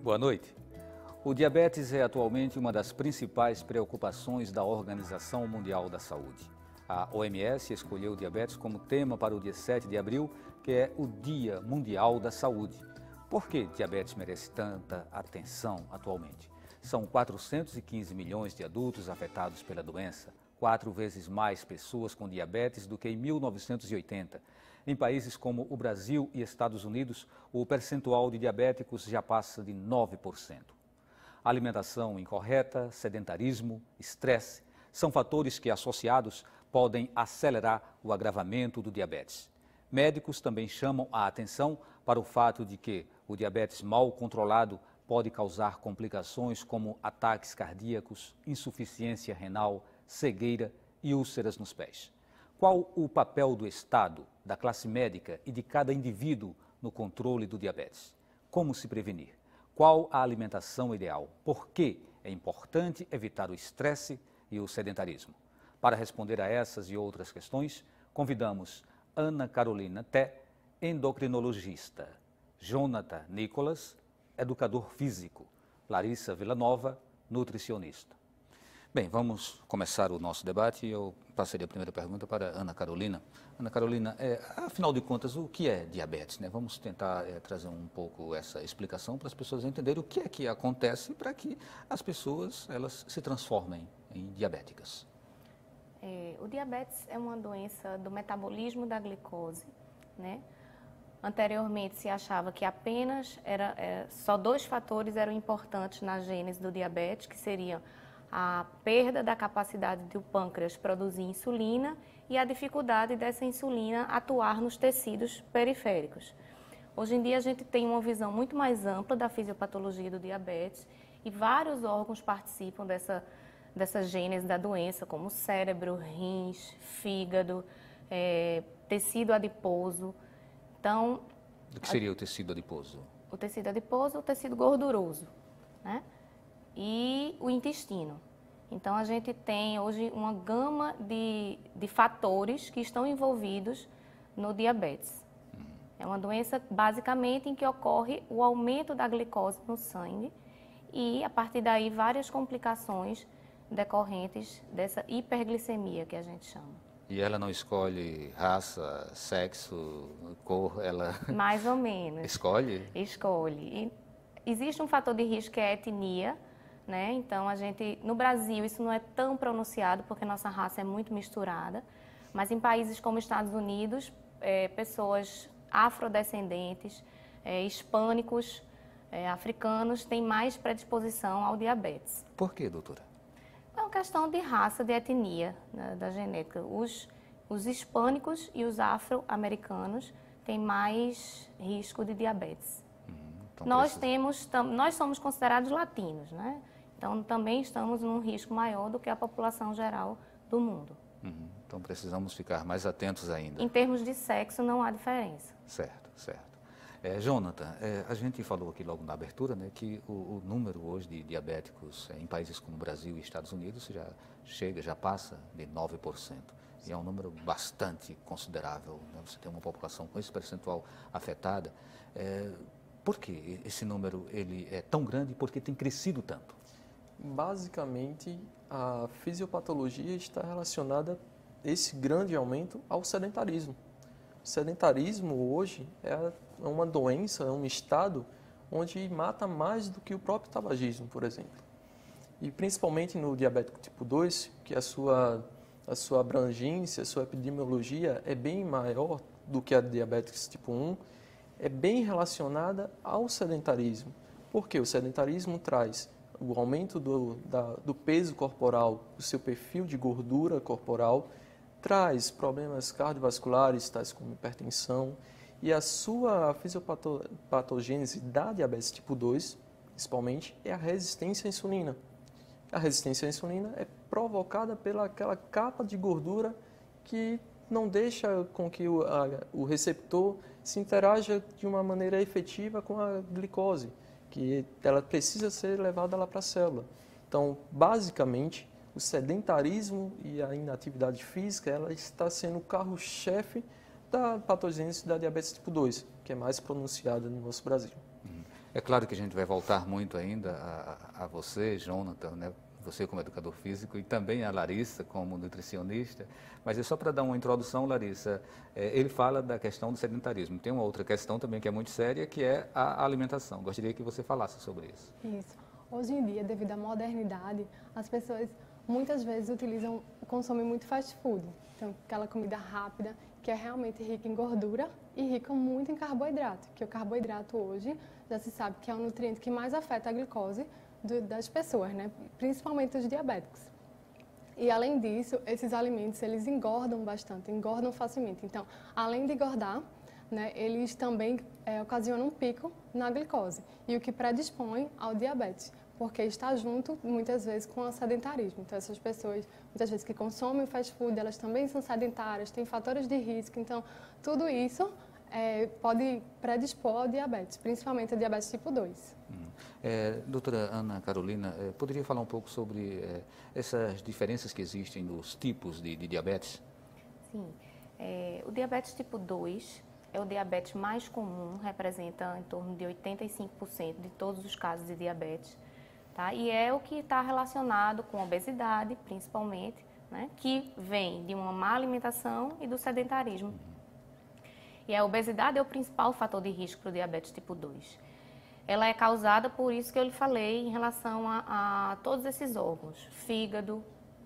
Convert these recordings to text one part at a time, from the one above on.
Boa noite. O diabetes é atualmente uma das principais preocupações da Organização Mundial da Saúde. A OMS escolheu o diabetes como tema para o dia 7 de abril, que é o Dia Mundial da Saúde. Por que diabetes merece tanta atenção atualmente? São 415 milhões de adultos afetados pela doença, 4 vezes mais pessoas com diabetes do que em 1980. Em países como o Brasil e Estados Unidos, o percentual de diabéticos já passa de 9%. Alimentação incorreta, sedentarismo, estresse são fatores que, associados, podem acelerar o agravamento do diabetes. Médicos também chamam a atenção para o fato de que o diabetes mal controlado pode causar complicações como ataques cardíacos, insuficiência renal, cegueira e úlceras nos pés. Qual o papel do Estado, da classe médica e de cada indivíduo no controle do diabetes? Como se prevenir? Qual a alimentação ideal? Por que é importante evitar o estresse e o sedentarismo? Para responder a essas e outras questões, convidamos Ana Carolina Té, endocrinologista, Jonathan Nicolas, educador físico, Larissa Villanova, nutricionista. Bem, vamos começar o nosso debate. Eu passaria a primeira pergunta para Ana Carolina. Ana Carolina, afinal de contas, o que é diabetes, né? Vamos tentar trazer um pouco essa explicação para as pessoas entenderem o que é que acontece para que as pessoas elas se transformem em diabéticas. O diabetes é uma doença do metabolismo da glicose, né? Anteriormente se achava que apenas só 2 fatores eram importantes na gênese do diabetes, que seriam a perda da capacidade do pâncreas produzir insulina e a dificuldade dessa insulina atuar nos tecidos periféricos. Hoje em dia a gente tem uma visão muito mais ampla da fisiopatologia do diabetes e vários órgãos participam dessa gênese da doença, como cérebro, rins, fígado, tecido adiposo. Então, o que seria o tecido adiposo? O tecido adiposo é o tecido gorduroso, né? E o intestino. Então, a gente tem hoje uma gama de fatores que estão envolvidos no diabetes. É uma doença, basicamente, em que ocorre o aumento da glicose no sangue e, a partir daí, várias complicações decorrentes dessa hiperglicemia que a gente chama. E ela não escolhe raça, sexo, cor, ela... Mais ou menos. Escolhe? Escolhe. E existe um fator de risco que é a etnia, né? Então, no Brasil, isso não é tão pronunciado, porque nossa raça é muito misturada, mas em países como Estados Unidos, pessoas afrodescendentes, hispânicos, africanos, têm mais predisposição ao diabetes. Por quê, doutora? É uma questão de raça, de etnia, né, da genética. Os hispânicos e os afro-americanos têm mais risco de diabetes. Então Nós somos considerados latinos, né? Então, também estamos num risco maior do que a população geral do mundo. Então, precisamos ficar mais atentos ainda. Em termos de sexo, não há diferença. Certo, certo. Jonathan, a gente falou aqui logo na abertura, né, que o número hoje de diabéticos em países como Brasil e Estados Unidos já passa de 9%. E é um número bastante considerável, né? Você tem uma população com esse percentual afetada. Por que esse número ele é tão grande e por que tem crescido tanto? Basicamente, a fisiopatologia está relacionada, esse grande aumento, ao sedentarismo. O sedentarismo hoje é uma doença, é um estado onde mata mais do que o próprio tabagismo, por exemplo. E principalmente no diabético tipo 2, que a sua abrangência, a sua epidemiologia é bem maior do que a diabetes tipo 1, é bem relacionada ao sedentarismo. Porque o sedentarismo traz o aumento do peso corporal, do seu perfil de gordura corporal, traz problemas cardiovasculares, tais como hipertensão, e a sua fisiopatogênese da diabetes tipo 2, principalmente, é a resistência à insulina. A resistência à insulina é provocada pelaquela capa de gordura que não deixa com que o receptor se interaja de uma maneira efetiva com a glicose, que ela precisa ser levada lá para a célula. Então, basicamente, o sedentarismo e a inatividade física, ela está sendo o carro-chefe da patogênese da diabetes tipo 2, que é mais pronunciada no nosso Brasil. É claro que a gente vai voltar muito ainda a você, Jonathan, né? Você como educador físico e também a Larissa como nutricionista, mas é só para dar uma introdução, Larissa, ele fala da questão do sedentarismo. Tem uma outra questão também que é muito séria, que é a alimentação. Gostaria que você falasse sobre isso. Isso. Hoje em dia, devido à modernidade, as pessoas muitas vezes consomem muito fast food. Então, aquela comida rápida, que é realmente rica em gordura e rica muito em carboidrato, que o carboidrato hoje já se sabe que é o nutriente que mais afeta a glicose das pessoas, né? Principalmente os diabéticos. E além disso, esses alimentos eles engordam bastante, engordam facilmente. Então, além de engordar, né, eles também ocasionam um pico na glicose e o que predispõe ao diabetes, porque está junto muitas vezes com o sedentarismo. Então, essas pessoas, muitas vezes que consomem o fast food, elas também são sedentárias, têm fatores de risco. Então, tudo isso pode predispor ao diabetes, principalmente a diabetes tipo 2. Doutora Ana Carolina, poderia falar um pouco sobre essas diferenças que existem nos tipos de diabetes? Sim. O diabetes tipo 2 é o diabetes mais comum, representa em torno de 85% de todos os casos de diabetes. Tá? E é o que está relacionado com a obesidade, principalmente, né? Que vem de uma má alimentação e do sedentarismo. E a obesidade é o principal fator de risco para o diabetes tipo 2. Ela é causada por isso que eu lhe falei em relação a todos esses órgãos, fígado,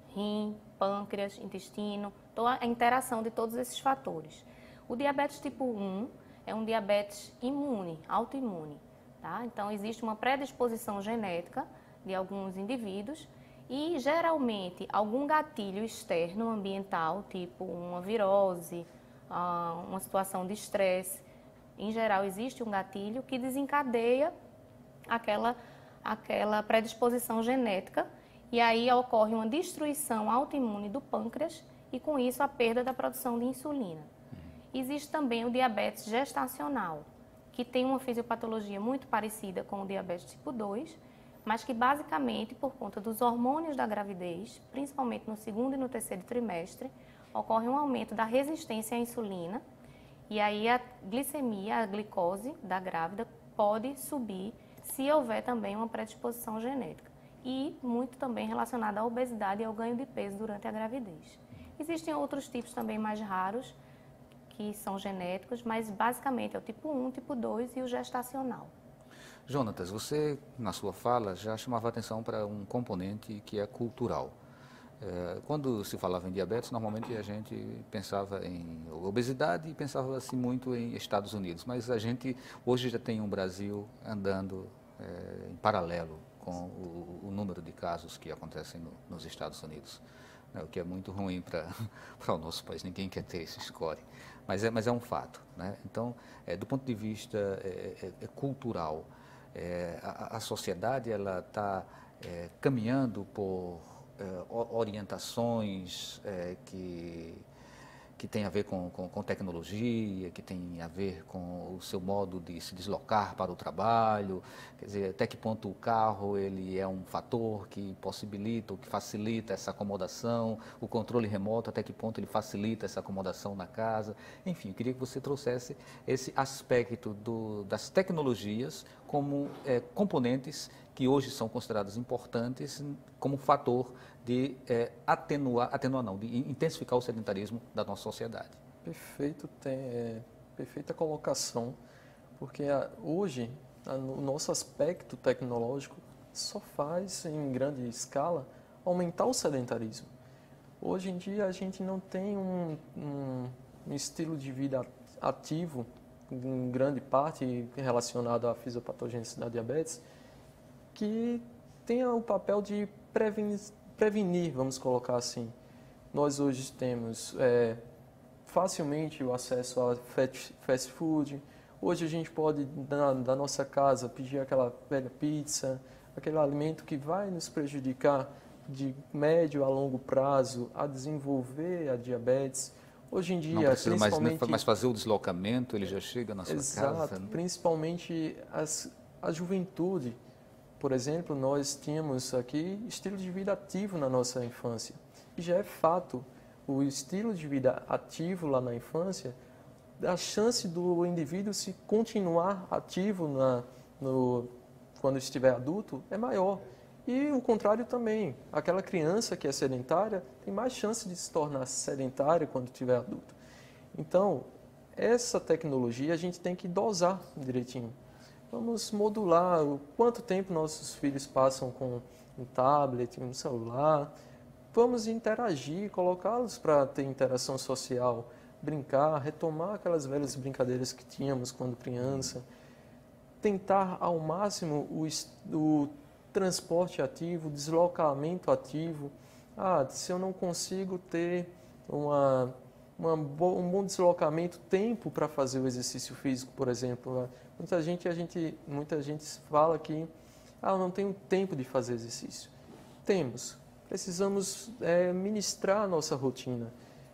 rim, pâncreas, intestino, toda a interação de todos esses fatores. O diabetes tipo 1 é um diabetes imune, autoimune. Tá? Então, existe uma predisposição genética de alguns indivíduos e, geralmente, algum gatilho externo ambiental, tipo uma virose, uma situação de estresse. Em geral, existe um gatilho que desencadeia aquela predisposição genética e aí ocorre uma destruição autoimune do pâncreas e, com isso, a perda da produção de insulina. Existe também o diabetes gestacional, que tem uma fisiopatologia muito parecida com o diabetes tipo 2, mas que basicamente, por conta dos hormônios da gravidez, principalmente no segundo e no terceiro trimestre, ocorre um aumento da resistência à insulina e aí a glicemia, a glicose da grávida pode subir se houver também uma predisposição genética e muito também relacionada à obesidade e ao ganho de peso durante a gravidez. Existem outros tipos também mais raros, que são genéticos, mas basicamente é o tipo 1, tipo 2 e o gestacional. Jonatas, você, na sua fala, já chamava atenção para um componente que é cultural. Quando se falava em diabetes, normalmente a gente pensava em obesidade e pensava-se muito em Estados Unidos, mas a gente hoje já tem um Brasil andando em paralelo com o número de casos que acontecem nos Estados Unidos, né, o que é muito ruim para o nosso país, ninguém quer ter esse score, mas é um fato. Né? Então, do ponto de vista cultural, a sociedade ela está caminhando por orientações que tem a ver com tecnologia, que tem a ver com o seu modo de se deslocar para o trabalho, quer dizer, até que ponto o carro ele é um fator que possibilita ou que facilita essa acomodação, o controle remoto, até que ponto ele facilita essa acomodação na casa. Enfim, eu queria que você trouxesse esse aspecto das tecnologias como componentes que hoje são considerados importantes como fator de de intensificar o sedentarismo da nossa sociedade. Perfeita colocação, porque hoje o nosso aspecto tecnológico só faz, em grande escala, aumentar o sedentarismo. Hoje em dia a gente não tem um estilo de vida ativo, em grande parte relacionado à fisiopatogênese da diabetes, que tenha o papel de prevenir, vamos colocar assim. Nós hoje temos facilmente o acesso a fast food. Hoje a gente pode, da nossa casa, pedir aquela velha pizza, aquele alimento que vai nos prejudicar de médio a longo prazo a desenvolver a diabetes. Hoje em dia, não precisa mais fazer o deslocamento, ele já chega na sua casa. Exato, né? Principalmente a juventude. Por exemplo, nós tínhamos aqui estilo de vida ativo na nossa infância. E já é fato, o estilo de vida ativo lá na infância, a chance do indivíduo se continuar ativo quando estiver adulto é maior. E o contrário também. Aquela criança que é sedentária tem mais chance de se tornar sedentária quando estiver adulto. Então, essa tecnologia a gente tem que dosar direitinho. Vamos modular o quanto tempo nossos filhos passam com um tablet, um celular. Vamos interagir, colocá-los para ter interação social, brincar, retomar aquelas velhas brincadeiras que tínhamos quando criança. Tentar ao máximo o transporte ativo, o deslocamento ativo. Se eu não consigo ter um bom deslocamento, tempo para fazer o exercício físico, por exemplo. Muita gente fala que eu não tenho tempo de fazer exercício. Temos. Precisamos ministrar a nossa rotina.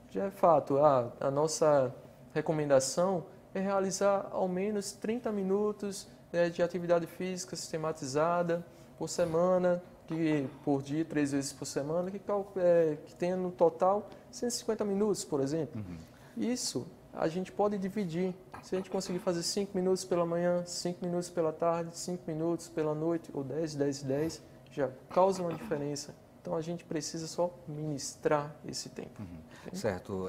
Já é fato, a nossa recomendação é realizar ao menos 30 minutos de atividade física sistematizada por semana, por dia, 3 vezes por semana, que tenha no total 150 minutos, por exemplo. Isso a gente pode dividir. Se a gente conseguir fazer 5 minutos pela manhã, 5 minutos pela tarde, 5 minutos pela noite, ou 10, 10 e 10, já causa uma diferença. Então, a gente precisa só ministrar esse tempo. Certo.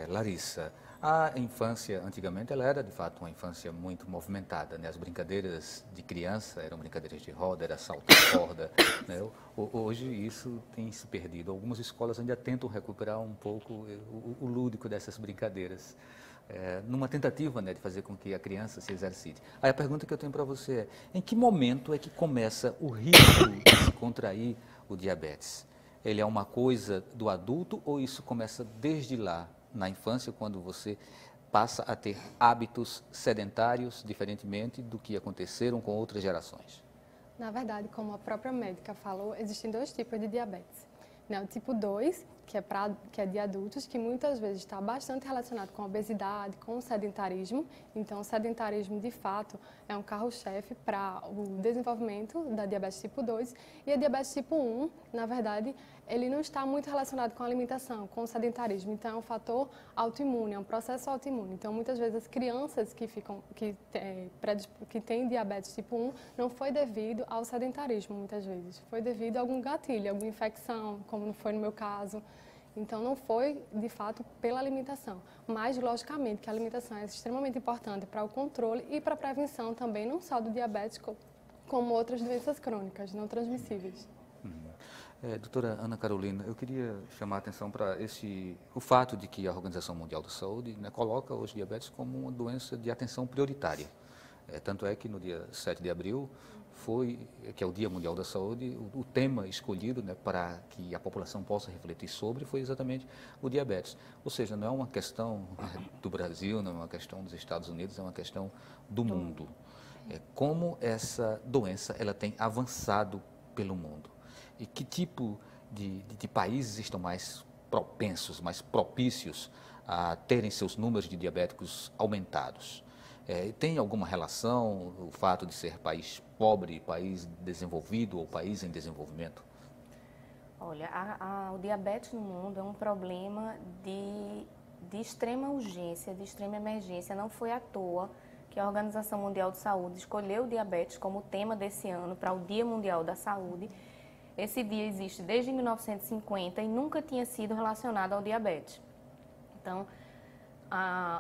Larissa, a infância, antigamente, ela era, de fato, uma infância muito movimentada, né? As brincadeiras de criança eram brincadeiras de roda, era salto de corda, né? Hoje, isso tem se perdido. Algumas escolas ainda tentam recuperar um pouco o lúdico dessas brincadeiras, numa tentativa, né, de fazer com que a criança se exercite. Aí a pergunta que eu tenho para você é, em que momento é que começa o risco de se contrair o diabetes? Ele é uma coisa do adulto ou isso começa desde lá, na infância, quando você passa a ter hábitos sedentários, diferentemente do que aconteceram com outras gerações? Na verdade, como a própria médica falou, existem 2 tipos de diabetes. O tipo 2, que é de adultos, que muitas vezes está bastante relacionado com a obesidade, com o sedentarismo. Então, o sedentarismo, de fato, é um carro-chefe para o desenvolvimento da diabetes tipo 2. E a diabetes tipo 1, na verdade, ele não está muito relacionado com a alimentação, com o sedentarismo. Então, é um fator autoimune, é um processo autoimune. Então, muitas vezes, as crianças que têm diabetes tipo 1 não foi devido ao sedentarismo, muitas vezes. Foi devido a algum gatilho, alguma infecção, como não foi no meu caso. Então, não foi, de fato, pela alimentação. Mas, logicamente, que a alimentação é extremamente importante para o controle e para a prevenção também, não só do diabetes, como outras doenças crônicas não transmissíveis. Doutora Ana Carolina, eu queria chamar a atenção para o fato de que a Organização Mundial da Saúde, né, coloca os diabetes como uma doença de atenção prioritária. Tanto é que no dia 7 de abril, que é o Dia Mundial da Saúde, o tema escolhido, né, para que a população possa refletir sobre foi exatamente o diabetes. Ou seja, não é uma questão do Brasil, não é uma questão dos Estados Unidos, é uma questão do mundo. Como essa doença ela tem avançado pelo mundo. E que tipo de países estão mais propensos, mais propícios a terem seus números de diabéticos aumentados? Tem alguma relação o fato de ser país pobre, país desenvolvido ou país em desenvolvimento? Olha, o diabetes no mundo é um problema de extrema urgência, de extrema emergência. Não foi à toa que a Organização Mundial de Saúde escolheu o diabetes como tema desse ano para o Dia Mundial da Saúde. Esse dia existe desde 1950 e nunca tinha sido relacionado ao diabetes. Então,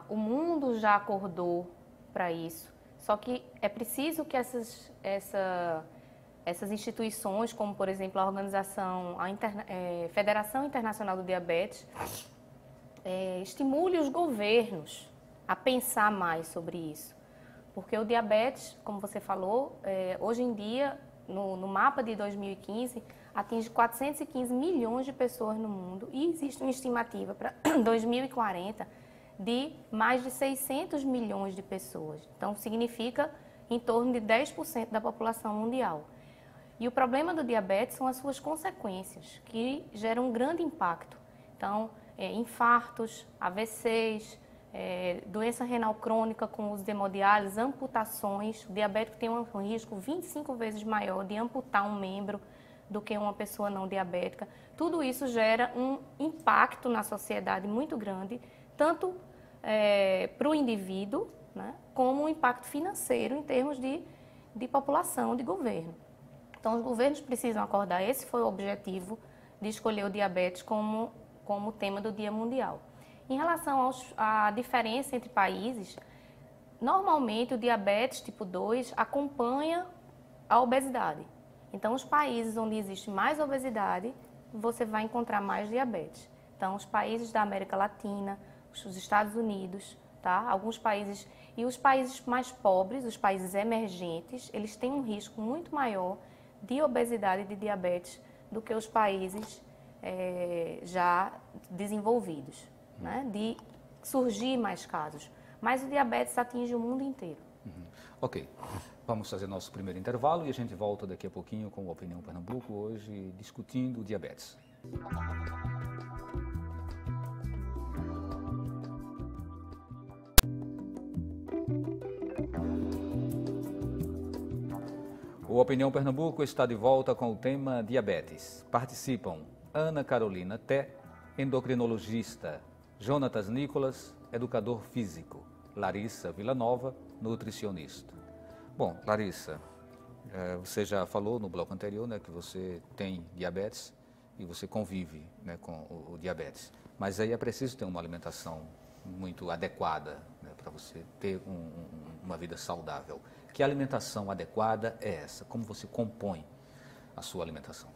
o mundo já acordou para isso, só que é preciso que essas instituições, como por exemplo a Federação Internacional do Diabetes, estimule os governos a pensar mais sobre isso. Porque o diabetes, como você falou, hoje em dia, no mapa de 2015, atinge 415 milhões de pessoas no mundo e existe uma estimativa para 2040 de mais de 600 milhões de pessoas. Então, significa em torno de 10% da população mundial. E o problema do diabetes são as suas consequências, que geram um grande impacto. Então, infartos, AVCs, doença renal crônica com uso de hemodiálise, amputações. O diabético tem um risco 25 vezes maior de amputar um membro do que uma pessoa não diabética. Tudo isso gera um impacto na sociedade muito grande, tanto para o indivíduo, né, como um impacto financeiro em termos de de população, de governo. Então, os governos precisam acordar. Esse foi o objetivo de escolher o diabetes como tema do Dia Mundial. Em relação à diferença entre países, normalmente o diabetes tipo 2 acompanha a obesidade. Então, os países onde existe mais obesidade, você vai encontrar mais diabetes. Então, os países da América Latina, os Estados Unidos, tá? Alguns países, e os países mais pobres, os países emergentes, eles têm um risco muito maior de obesidade e de diabetes do que os países já desenvolvidos, né? De surgir mais casos. Mas o diabetes atinge o mundo inteiro. Ok, vamos fazer nosso primeiro intervalo e a gente volta daqui a pouquinho com o Opinião Pernambuco, hoje discutindo o diabetes. O Opinião Pernambuco está de volta com o tema diabetes. Participam Ana Carolina Té, endocrinologista, Jonatas Nicolas, educador físico, Larissa Villanova, nutricionista. Bom, Larissa, você já falou no bloco anterior, né, que você tem diabetes e você convive, né, com o diabetes. Mas aí é preciso ter uma alimentação muito adequada, né, para você ter uma vida saudável. Que alimentação adequada é essa? Como você compõe a sua alimentação?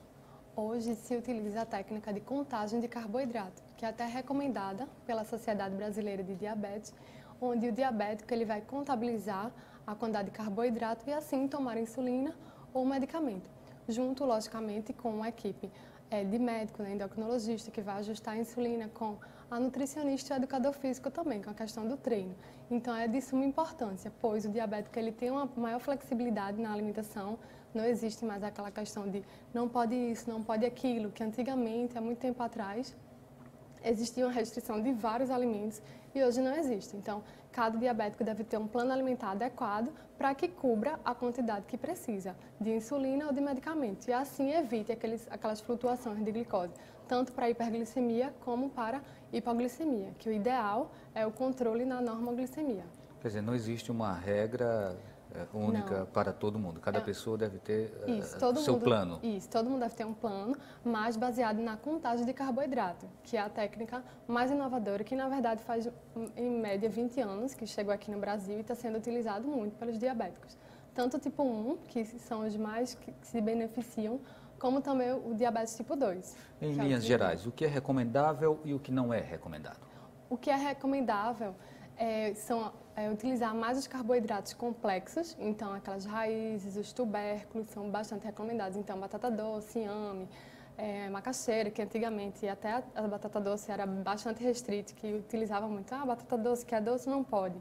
Hoje se utiliza a técnica de contagem de carboidrato, que é até recomendada pela Sociedade Brasileira de Diabetes, onde o diabético ele vai contabilizar a quantidade de carboidrato e assim tomar insulina ou medicamento, junto, logicamente, com uma equipe de médico, né, endocrinologista, que vai ajustar a insulina, com a nutricionista e o educador físico também, com a questão do treino. Então, é de suma importância, pois o diabético ele tem uma maior flexibilidade na alimentação, não existe mais aquela questão de não pode isso, não pode aquilo, que antigamente, há muito tempo atrás, existia uma restrição de vários alimentos e hoje não existe. Então, cada diabético deve ter um plano alimentar adequado para que cubra a quantidade que precisa de insulina ou de medicamento e assim evite aquelas flutuações de glicose, tanto para hiperglicemia como para hipoglicemia, que o ideal é o controle na normoglicemia. Quer dizer, não existe uma regra única não. Para todo mundo. Cada pessoa deve ter seu plano. Isso, todo mundo deve ter um plano, mas baseado na contagem de carboidrato, que é a técnica mais inovadora, que na verdade faz em média 20 anos que chegou aqui no Brasil e está sendo utilizado muito pelos diabéticos. Tanto o tipo 1, que são os mais que se beneficiam, como também o diabetes tipo 2. Em linhas gerais, o que é recomendável e o que não é recomendado? O que é recomendável são utilizar mais os carboidratos complexos, então aquelas raízes, os tubérculos são bastante recomendados, então batata doce, inhame, macaxeira, que antigamente até a batata doce era bastante restrita, que utilizava muito, batata doce que é doce não pode,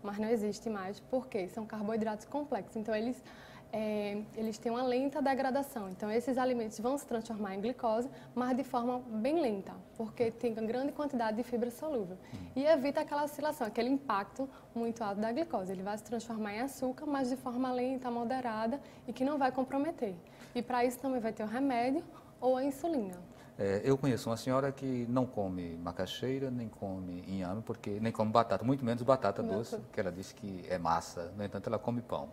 mas não existe mais, porque são carboidratos complexos, então eles têm uma lenta degradação. Então, esses alimentos vão se transformar em glicose, mas de forma bem lenta, porque tem uma grande quantidade de fibra solúvel. E evita aquela oscilação, aquele impacto muito alto da glicose. Ele vai se transformar em açúcar, mas de forma lenta, moderada e que não vai comprometer. E para isso também vai ter o remédio ou a insulina. Eu conheço uma senhora que não come macaxeira, nem come inhame, nem come batata, muito menos batata doce, que ela diz que é massa. No entanto, ela come pão.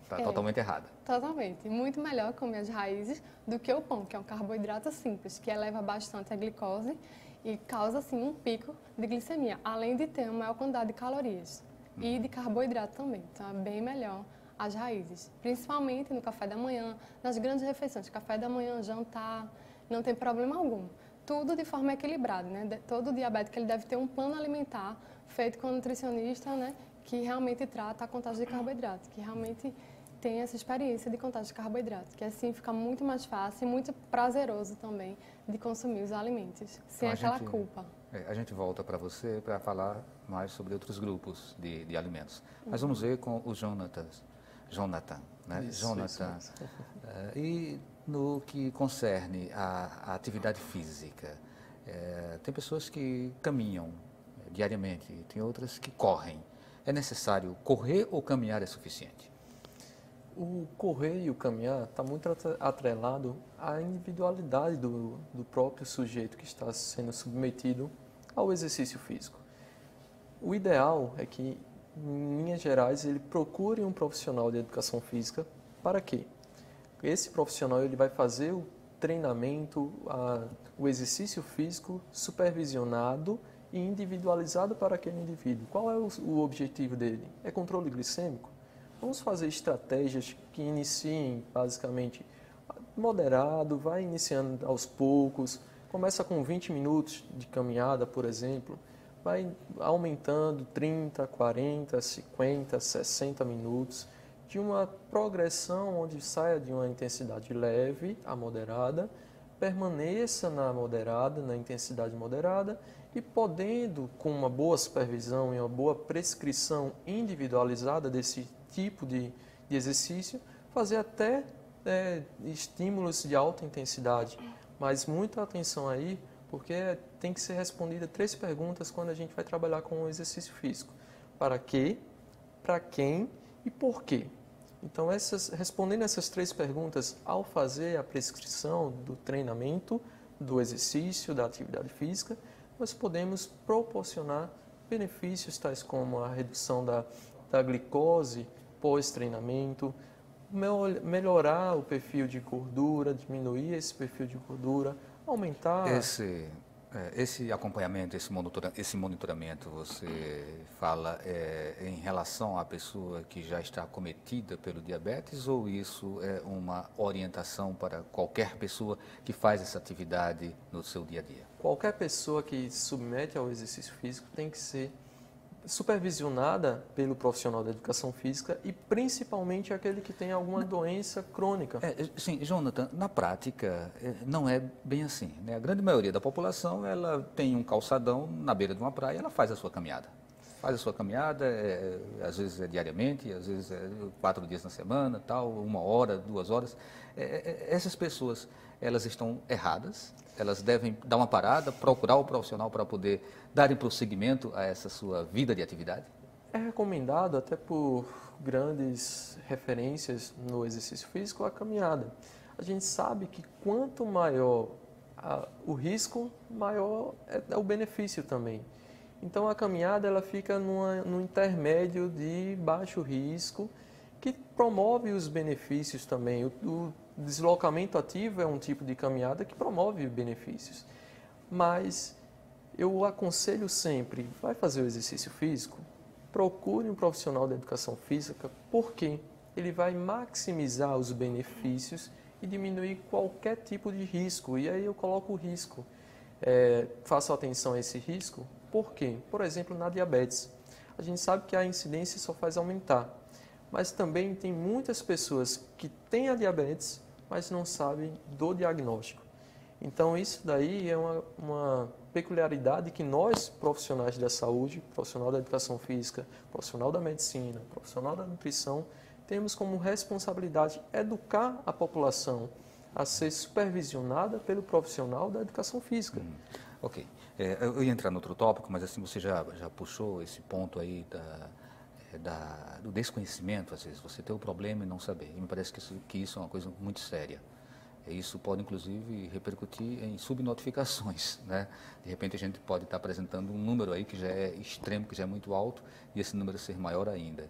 Está totalmente errada. Totalmente. Muito melhor comer as raízes do que o pão, que é um carboidrato simples, que eleva bastante a glicose e causa, assim, um pico de glicemia, além de ter uma maior quantidade de calorias e de carboidrato também. Então, é bem melhor as raízes, principalmente no café da manhã, nas grandes refeições, café da manhã, jantar, não tem problema algum. Tudo de forma equilibrada, né? Todo diabético ele deve ter um plano alimentar feito com um nutricionista, né? Que realmente trata a contagem de carboidrato, que realmente tem essa experiência de contagem de carboidrato, que assim fica muito mais fácil e muito prazeroso também de consumir os alimentos, sem aquela culpa. A gente volta para você para falar mais sobre outros grupos de alimentos. Mas vamos ver com o Jonathan, né? Jonathan. E no que concerne a atividade física, tem pessoas que caminham diariamente, tem outras que correm. É necessário correr ou caminhar é suficiente? O correr e o caminhar está muito atrelado à individualidade do próprio sujeito que está sendo submetido ao exercício físico. O ideal é que, em linhas gerais, ele procure um profissional de educação física Para quê? Esse profissional ele vai fazer o treinamento, o exercício físico supervisionado e individualizado para aquele indivíduo. Qual é o objetivo dele? É controle glicêmico? Vamos fazer estratégias que iniciem basicamente moderado, vai iniciando aos poucos, começa com 20 minutos de caminhada, por exemplo, vai aumentando 30, 40, 50, 60 minutos, de uma progressão onde saia de uma intensidade leve a moderada, permaneça na moderada, na intensidade moderada e podendo, com uma boa supervisão e uma boa prescrição individualizada desse tipo de exercício, fazer até estímulos de alta intensidade. Mas muita atenção aí, porque tem que ser respondida 3 perguntas quando a gente vai trabalhar com o exercício físico. Para quê, para quem e por quê? Então, respondendo essas 3 perguntas ao fazer a prescrição do treinamento, do exercício, da atividade física, nós podemos proporcionar benefícios tais como a redução da glicose pós-treinamento, melhorar o perfil de gordura, diminuir esse perfil de gordura, aumentar... Esse acompanhamento, esse monitoramento, você fala em relação à pessoa que já está acometida pelo diabetes ou isso é uma orientação para qualquer pessoa que faz essa atividade no seu dia a dia? Qualquer pessoa que se submete ao exercício físico tem que ser supervisionada pelo profissional da educação física e principalmente aquele que tem alguma doença crônica. Sim, Jonathan, na prática não é bem assim, né? A grande maioria da população ela tem um calçadão na beira de uma praia, ela faz a sua caminhada. Faz a sua caminhada, às vezes é diariamente, às vezes é 4 dias na semana, tal, 1 hora, 2 horas. Essas pessoas, elas estão erradas, elas devem dar uma parada, procurar o profissional para poder darem prosseguimento a essa sua vida de atividade? É recomendado, até por grandes referências no exercício físico, a caminhada. A gente sabe que quanto maior o risco, maior é o benefício também. Então a caminhada ela fica no intermédio de baixo risco, que promove os benefícios também. O deslocamento ativo é um tipo de caminhada que promove benefícios. Mas eu aconselho sempre, vai fazer o exercício físico, procure um profissional da educação física, porque ele vai maximizar os benefícios e diminuir qualquer tipo de risco. E aí eu coloco o risco. Faço atenção a esse risco, por quê? Por exemplo, na diabetes. A gente sabe que a incidência só faz aumentar, mas também tem muitas pessoas que têm a diabetes, mas não sabem do diagnóstico. Então, isso daí é uma peculiaridade que nós, profissionais da saúde, profissional da educação física, profissional da medicina, profissional da nutrição, temos como responsabilidade educar a população a ser supervisionada pelo profissional da educação física. Ok. Eu ia entrar no outro tópico, mas assim você já puxou esse ponto aí do desconhecimento. Às vezes você tem o problema e não saber. E me parece que isso é uma coisa muito séria. Isso pode, inclusive, repercutir em subnotificações, né? De repente, a gente pode estar apresentando um número aí que já é extremo, que já é muito alto, e esse número ser maior ainda.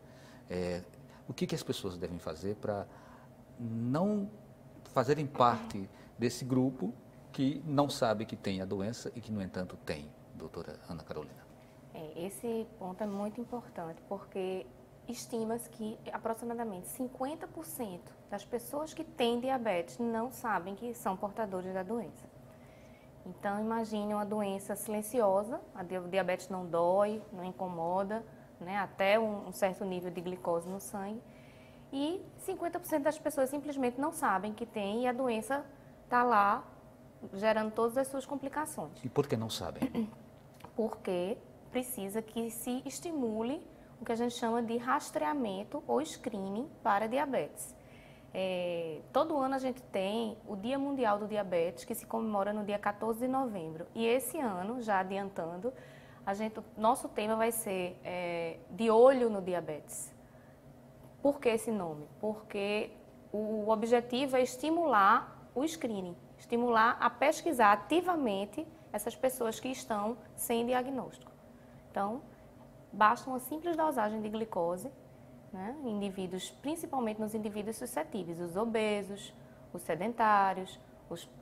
O que as pessoas devem fazer para não fazerem parte desse grupo que não sabe que tem a doença e que, no entanto, tem, doutora Ana Carolina? Esse ponto é muito importante, porque estima-se que aproximadamente 50% das pessoas que têm diabetes não sabem que são portadores da doença. Então, imagine uma doença silenciosa, a diabetes não dói, não incomoda, né, até um certo nível de glicose no sangue, e 50% das pessoas simplesmente não sabem que tem e a doença está lá, gerando todas as suas complicações. E por que não sabem? Porque precisa que se estimule o que a gente chama de rastreamento ou screening para diabetes. Todo ano a gente tem o Dia Mundial do Diabetes, que se comemora no dia 14 de novembro. E esse ano, já adiantando, nosso tema vai ser De Olho no Diabetes. Por que esse nome? Porque o objetivo é estimular o screening, estimular a pesquisar ativamente essas pessoas que estão sem diagnóstico. Então, basta uma simples dosagem de glicose né? Indivíduos, principalmente nos indivíduos suscetíveis, os obesos, os sedentários,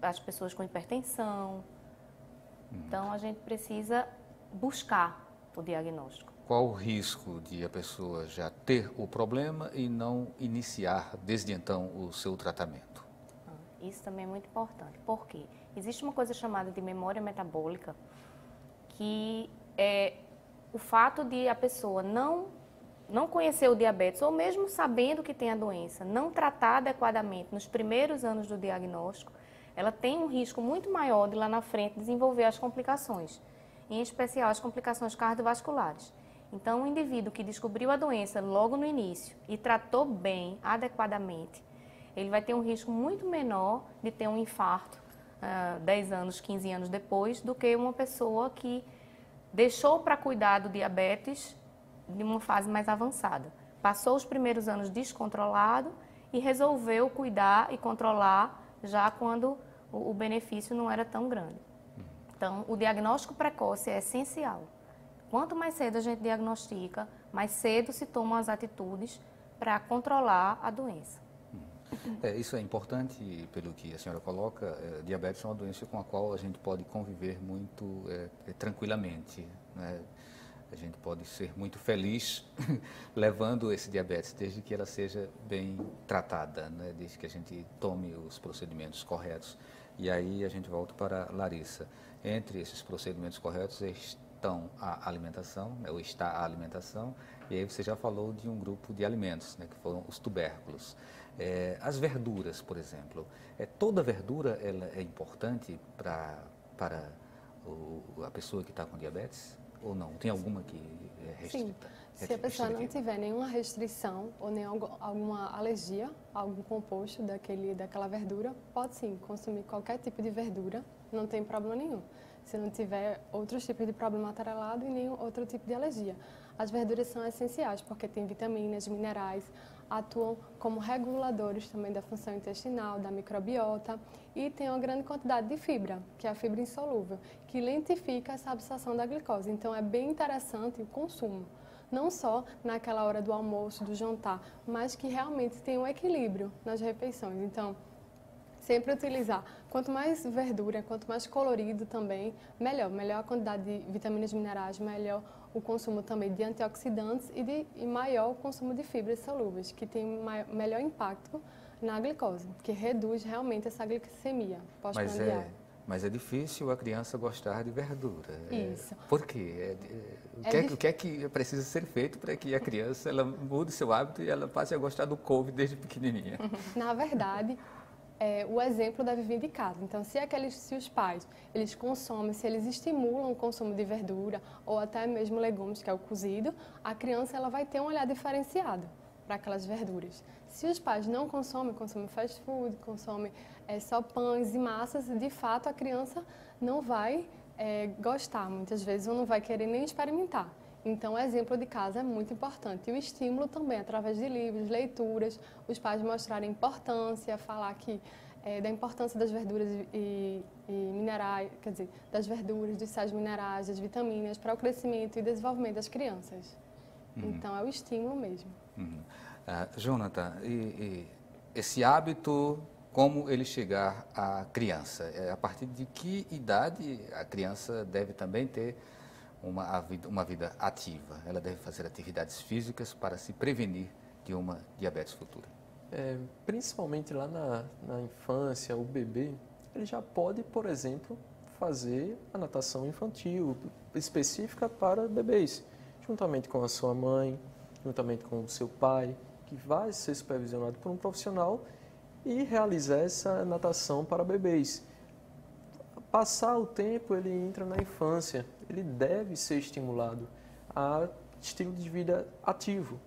as pessoas com hipertensão. Então, a gente precisa buscar o diagnóstico. Qual o risco de a pessoa já ter o problema e não iniciar desde então o seu tratamento? Isso também é muito importante. Por quê? Existe uma coisa chamada de memória metabólica, que é o fato de a pessoa não conhecer o diabetes, ou mesmo sabendo que tem a doença, não tratar adequadamente nos primeiros anos do diagnóstico, ela tem um risco muito maior de lá na frente desenvolver as complicações, em especial as complicações cardiovasculares. Então, o indivíduo que descobriu a doença logo no início e tratou bem, adequadamente, ele vai ter um risco muito menor de ter um infarto 10 anos, 15 anos depois, do que uma pessoa que deixou para cuidar do diabetes de uma fase mais avançada. Passou os primeiros anos descontrolado e resolveu cuidar e controlar já quando o benefício não era tão grande. Então, o diagnóstico precoce é essencial. Quanto mais cedo a gente diagnostica, mais cedo se tomam as atitudes para controlar a doença. Isso é importante, pelo que a senhora coloca. Diabetes é uma doença com a qual a gente pode conviver muito tranquilamente, né? A gente pode ser muito feliz levando esse diabetes, desde que ela seja bem tratada, né? Desde que a gente tome os procedimentos corretos. E aí a gente volta para a Larissa. Entre esses procedimentos corretos estão a alimentação, né? Ou está a alimentação, e aí você já falou de um grupo de alimentos, né? Que foram os tubérculos. As verduras, por exemplo, toda verdura ela é importante para a pessoa que está com diabetes ou não? Tem alguma que é restrita? Sim, se a pessoa não tiver nenhuma restrição ou nem alguma alergia a algum composto daquela verdura, pode sim consumir qualquer tipo de verdura, não tem problema nenhum. Se não tiver outros tipos de problema atrelado e nenhum outro tipo de alergia. As verduras são essenciais porque têm vitaminas, minerais, atuam como reguladores também da função intestinal, da microbiota e tem uma grande quantidade de fibra, que é a fibra insolúvel, que lentifica essa absorção da glicose. Então, é bem interessante o consumo, não só naquela hora do almoço, do jantar, mas que realmente tem um equilíbrio nas refeições. Então, sempre utilizar, quanto mais verdura, quanto mais colorido também, melhor. Melhor a quantidade de vitaminas e minerais, melhor o consumo também de antioxidantes e maior o consumo de fibras solúveis, que tem melhor impacto na glicose, que reduz realmente essa glicemia pós-prandial. Mas é difícil a criança gostar de verdura. Isso. Por quê? O que é que precisa ser feito para que a criança ela mude seu hábito e ela passe a gostar do couve desde pequenininha? Na verdade, o exemplo deve vir de casa. Então, se os pais eles consomem, se eles estimulam o consumo de verdura ou até mesmo legumes, que é o cozido, a criança ela vai ter um olhar diferenciado para aquelas verduras. Se os pais não consomem fast food, consomem só pães e massas, de fato a criança não vai gostar muitas vezes ou não vai querer nem experimentar. Então, o exemplo de casa é muito importante. E o estímulo também, através de livros, leituras, os pais mostrarem importância, falar da importância das verduras e minerais, quer dizer, das verduras, dos sais minerais, das vitaminas, para o crescimento e desenvolvimento das crianças. Então, é o estímulo mesmo. Jonathan, e esse hábito, como ele chegar à criança? A partir de que idade a criança deve também ter uma vida ativa? Ela deve fazer atividades físicas para se prevenir de uma diabetes futura? Principalmente lá na infância, o bebê, ele já pode, por exemplo, fazer a natação infantil, específica para bebês, juntamente com a sua mãe, juntamente com o seu pai, que vai ser supervisionado por um profissional e realizar essa natação para bebês. Passar o tempo, ele entra na infância, ele deve ser estimulado a estilo de vida ativo.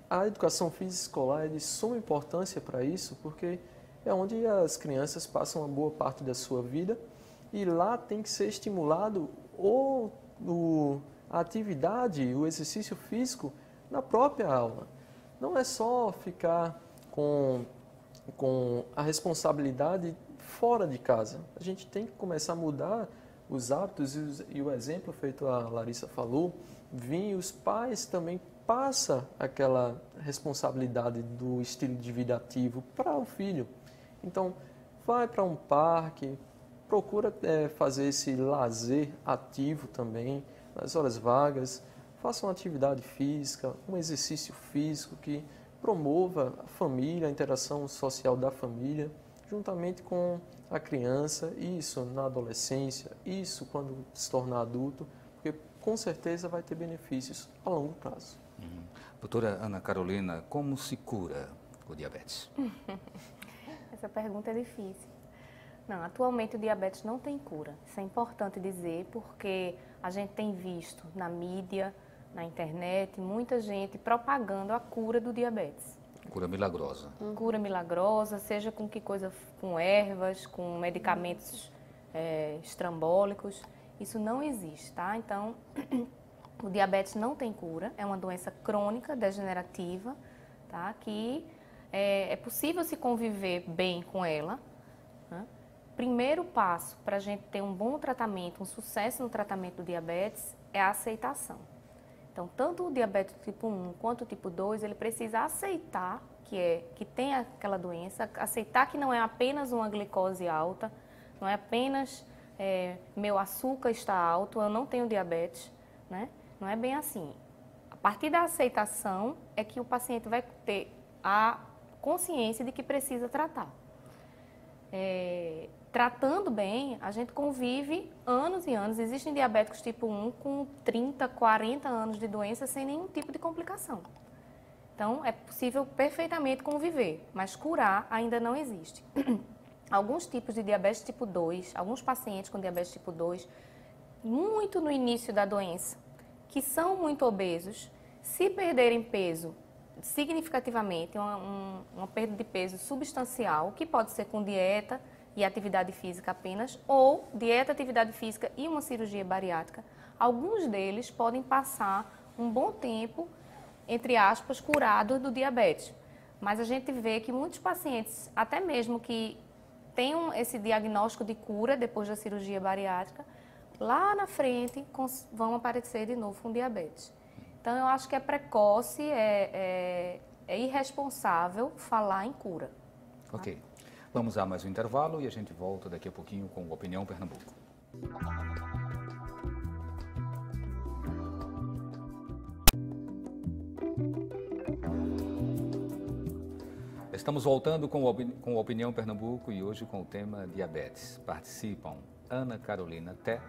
A educação física escolar é de suma importância para isso, porque é onde as crianças passam uma boa parte da sua vida e lá tem que ser estimulado a atividade, o exercício físico na própria aula. Não é só ficar com a responsabilidade fora de casa. A gente tem que começar a mudar os hábitos e o exemplo feito a Larissa falou, os pais também passa aquela responsabilidade do estilo de vida ativo para o filho. Então, vai para um parque, procura fazer esse lazer ativo também, nas horas vagas, faça uma atividade física, um exercício físico que promova a família, a interação social da família, juntamente com a criança, isso na adolescência, isso quando se tornar adulto, porque com certeza vai ter benefícios a longo prazo. Doutora Ana Carolina, como se cura o diabetes? Essa pergunta é difícil. Não, atualmente o diabetes não tem cura. Isso é importante dizer porque a gente tem visto na mídia, na internet, muita gente propagando a cura do diabetes. Cura milagrosa. Cura milagrosa, seja com que coisa, com ervas, com medicamentos estrambólicos. Isso não existe, tá? Então, o diabetes não tem cura, é uma doença crônica, degenerativa, tá? Que é possível se conviver bem com ela, né? Primeiro passo para a gente ter um bom tratamento, um sucesso no tratamento do diabetes é a aceitação. Então, tanto o diabetes tipo 1 quanto o tipo 2, ele precisa aceitar que tem aquela doença, aceitar que não é apenas uma glicose alta, não é apenas meu açúcar está alto, eu não tenho diabetes, né? Não é bem assim. A partir da aceitação é que o paciente vai ter a consciência de que precisa tratar. Tratando bem, a gente convive anos e anos. Existem diabéticos tipo 1 com 30, 40 anos de doença sem nenhum tipo de complicação. Então, é possível perfeitamente conviver, mas curar ainda não existe. Alguns tipos de diabetes tipo 2, alguns pacientes com diabetes tipo 2, muito no início da doença, que são muito obesos, se perderem peso significativamente, uma perda de peso substancial, que pode ser com dieta e atividade física apenas, ou dieta, atividade física e uma cirurgia bariátrica, alguns deles podem passar um bom tempo, entre aspas, curados do diabetes. Mas a gente vê que muitos pacientes, até mesmo que tenham esse diagnóstico de cura depois da cirurgia bariátrica, lá na frente vão aparecer de novo com diabetes. Então, eu acho que é precoce, é irresponsável falar em cura. Ok. Vamos a mais um intervalo e a gente volta daqui a pouquinho com o Opinião Pernambuco. Estamos voltando com o Opinião Pernambuco e hoje com o tema diabetes. Participam Ana Carolina Té,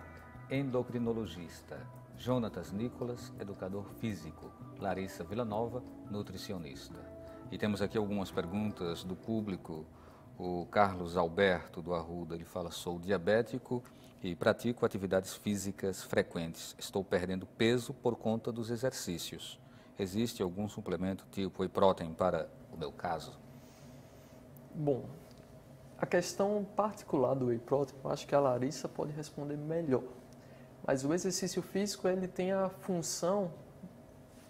endocrinologista, Jonatas Nicolas, educador físico, Larissa Villanova, nutricionista. E temos aqui algumas perguntas do público. O Carlos Alberto do Arruda, ele fala: sou diabético e pratico atividades físicas frequentes. Estou perdendo peso por conta dos exercícios. Existe algum suplemento tipo whey protein para o meu caso? Bom, a questão particular do whey protein, eu acho que a Larissa pode responder melhor. Mas o exercício físico, ele tem a função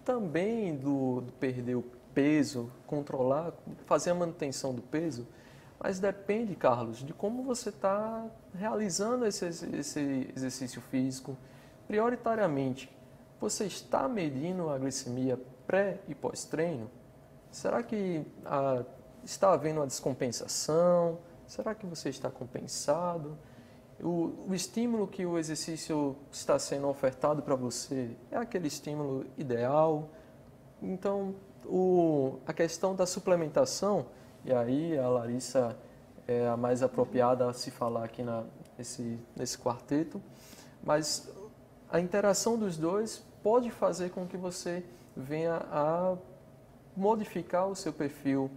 também do perder o peso, controlar, fazer a manutenção do peso. Mas depende, Carlos, de como você está realizando esse exercício físico. Prioritariamente, você está medindo a glicemia pré e pós-treino? Será que está havendo uma descompensação? Será que você está compensado? O estímulo que o exercício está sendo ofertado para você é aquele estímulo ideal? Então, a questão da suplementação, e aí a Larissa é a mais apropriada a se falar aqui nesse quarteto, mas a interação dos dois pode fazer com que você venha a modificar o seu perfil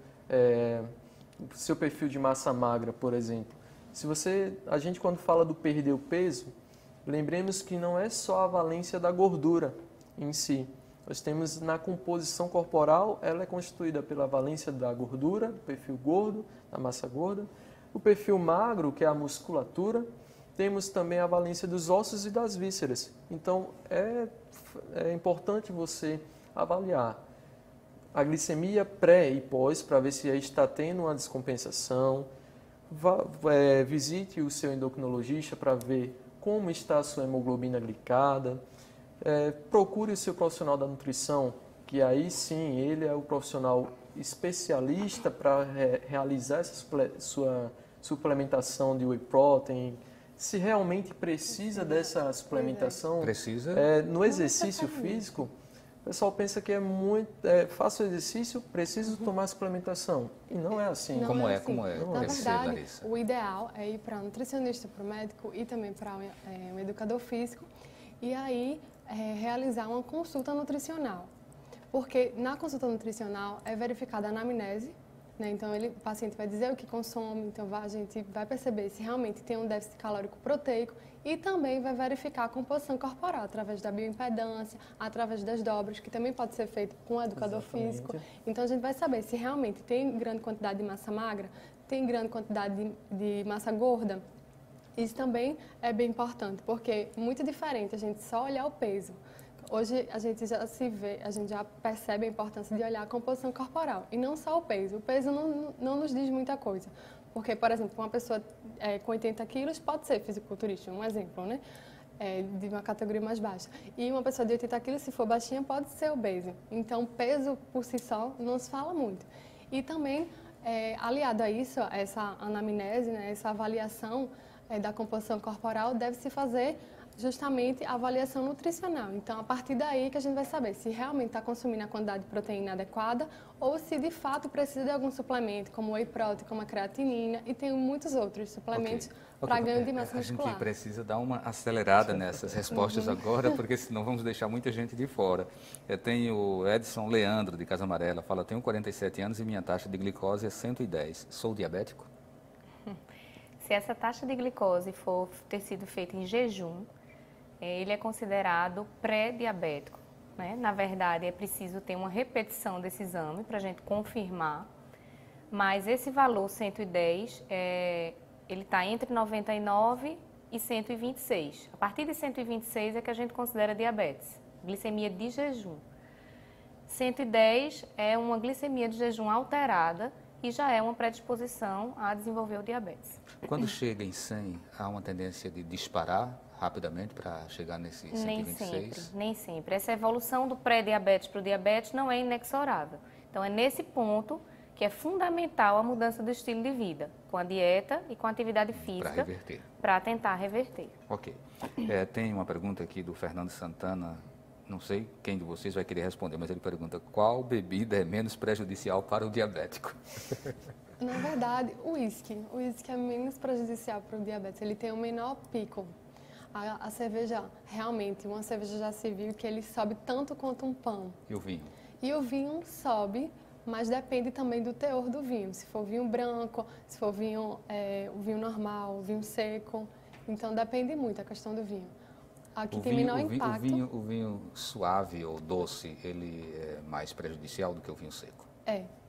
de massa magra, por exemplo. A gente quando fala do perder o peso, lembremos que não é só a valência da gordura em si. Nós temos na composição corporal, ela é constituída pela valência da gordura, do perfil gordo, da massa gorda, o perfil magro, que é a musculatura, temos também a valência dos ossos e das vísceras. Então, é importante você avaliar a glicemia pré e pós, para ver se aí está tendo uma descompensação. Visite o seu endocrinologista para ver como está a sua hemoglobina glicada. Procure o seu profissional da nutrição que aí sim ele é o profissional especialista para realizar essa sua suplementação de whey protein, se realmente precisa dessa suplementação. Precisa? No exercício físico, o pessoal pensa que é muito, faço exercício, preciso tomar suplementação. E não é assim. Não Como é é? assim. Como é? Na Deve ser, verdade, Larissa. o ideal é ir para nutricionista, para o médico e também para um educador físico e aí realizar uma consulta nutricional. Porque na consulta nutricional é verificada a anamnese, né? Então o paciente vai dizer o que consome, então a gente vai perceber se realmente tem um déficit calórico proteico e também vai verificar a composição corporal através da bioimpedância, através das dobras, que também pode ser feito com o educador físico. Então a gente vai saber se realmente tem grande quantidade de massa magra, tem grande quantidade de massa gorda. Isso também é bem importante, porque é muito diferente a gente só olhar o peso. Hoje a gente já percebe a importância de olhar a composição corporal e não só o peso. O peso não nos diz muita coisa, porque, por exemplo, uma pessoa com 80 quilos pode ser fisiculturista, um exemplo, né? De uma categoria mais baixa. E uma pessoa de 80 quilos, se for baixinha, pode ser obesa. Então, peso por si só não se fala muito. E também, aliado a isso, a essa anamnese, né, essa avaliação da composição corporal, deve-se fazer justamente a avaliação nutricional. Então, a partir daí que a gente vai saber se realmente está consumindo a quantidade de proteína adequada ou se de fato precisa de algum suplemento, como o whey protein, como a creatinina e tem muitos outros suplementos para ganho de massa muscular. A gente precisa dar uma acelerada nessas respostas agora, porque senão vamos deixar muita gente de fora. Eu tenho o Edson Leandro, de Casa Amarela, fala, tenho 47 anos e minha taxa de glicose é 110. Sou diabético? Se essa taxa de glicose for ter sido feita em jejum, ele é considerado pré-diabético, né? Na verdade, é preciso ter uma repetição desse exame para a gente confirmar, mas esse valor 110, ele está entre 99 e 126. A partir de 126 é que a gente considera diabetes, glicemia de jejum. 110 é uma glicemia de jejum alterada e já é uma predisposição a desenvolver o diabetes. Quando chega em 100, há uma tendência de disparar rapidamente para chegar nesse 126? Nem sempre. Essa evolução do pré-diabetes para o diabetes não é inexorável. Então, é nesse ponto que é fundamental a mudança do estilo de vida, com a dieta e com a atividade física, para tentar reverter. Ok. Tem uma pergunta aqui do Fernando Santana, não sei quem de vocês vai querer responder, mas ele pergunta, qual bebida é menos prejudicial para o diabético? Na verdade, o uísque. O uísque é menos prejudicial para o diabetes, ele tem o menor pico. A cerveja, realmente, uma cerveja já se viu que ele sobe tanto quanto um pão. E o vinho? E o vinho sobe, mas depende também do teor do vinho. Se for vinho branco, se for vinho, o vinho normal, vinho seco. Então, depende muito a questão do vinho. Aqui tem menor impacto. O vinho suave ou doce, ele é mais prejudicial do que o vinho seco?